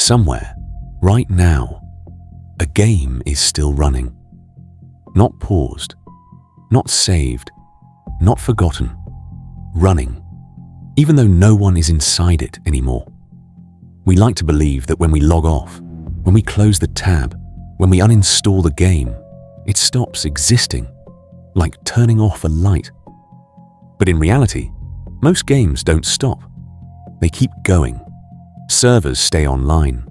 Somewhere, right now, a game is still running. Not paused, not saved, not forgotten. Running, even though no one is inside it anymore. We like to believe that when we log off, when we close the tab, when we uninstall the game, it stops existing, like turning off a light. But in reality, most games don't stop. They keep going. Servers stay online.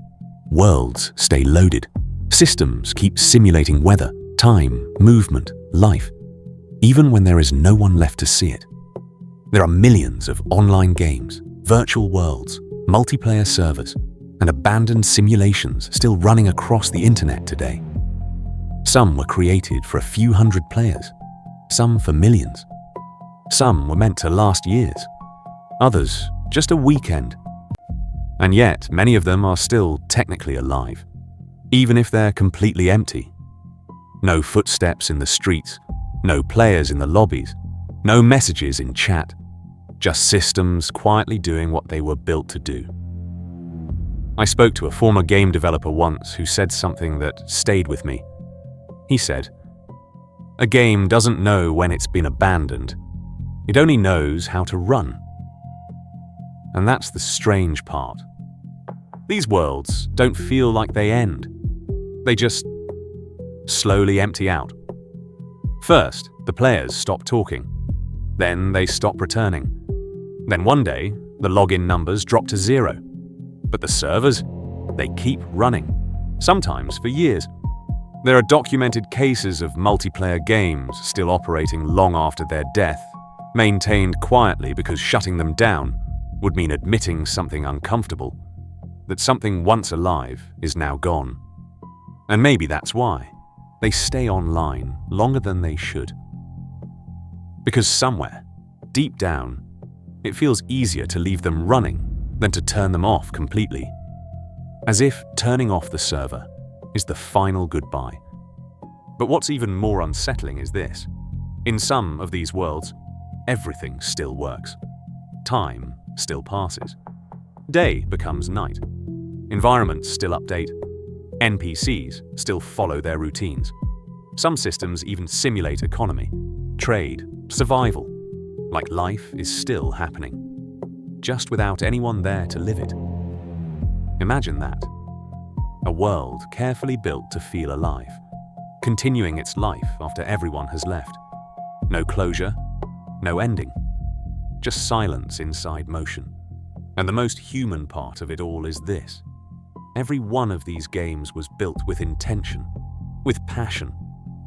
Worlds stay loaded. Systems keep simulating weather, time, movement, life, even when there is no one left to see it. There are millions of online games, virtual worlds, multiplayer servers, and abandoned simulations still running across the internet today. Some were created for a few hundred players, some for millions. Some were meant to last years, others just a weekend. And yet, many of them are still technically alive, even if they're completely empty. No footsteps in the streets, no players in the lobbies, no messages in chat, just systems quietly doing what they were built to do. I spoke to a former game developer once who said something that stayed with me. He said, "A game doesn't know when it's been abandoned. It only knows how to run." And that's the strange part. These worlds don't feel like they end. They just slowly empty out. First, the players stop talking. Then they stop returning. Then one day, the login numbers drop to 0. But the servers, they keep running, sometimes for years. There are documented cases of multiplayer games still operating long after their death, maintained quietly because shutting them down would mean admitting something uncomfortable, that something once alive is now gone. And maybe that's why they stay online longer than they should. Because somewhere, deep down, it feels easier to leave them running than to turn them off completely. As if turning off the server is the final goodbye. But what's even more unsettling is this. In some of these worlds, everything still works. Time still passes. Day becomes night. Environments still update. NPCs still follow their routines. Some systems even simulate economy, trade, survival, like life is still happening, just without anyone there to live it. Imagine that. A world carefully built to feel alive, continuing its life after everyone has left. No closure, no ending, just silence inside motion. And the most human part of it all is this. Every one of these games was built with intention, with passion,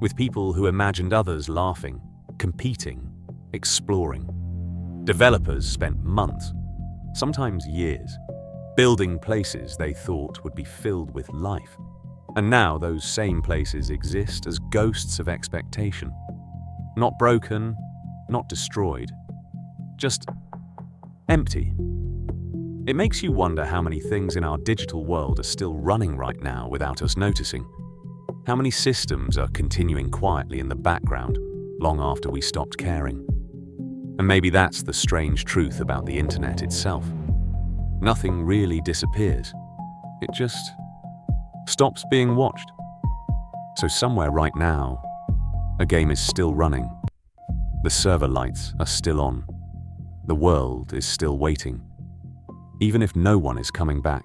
with people who imagined others laughing, competing, exploring. Developers spent months, sometimes years, building places they thought would be filled with life. And now those same places exist as ghosts of expectation. Not broken, not destroyed, just empty. It makes you wonder how many things in our digital world are still running right now without us noticing. How many systems are continuing quietly in the background long after we stopped caring. And maybe that's the strange truth about the internet itself. Nothing really disappears. It just stops being watched. So somewhere right now, a game is still running. The server lights are still on. The world is still waiting, even if no one is coming back.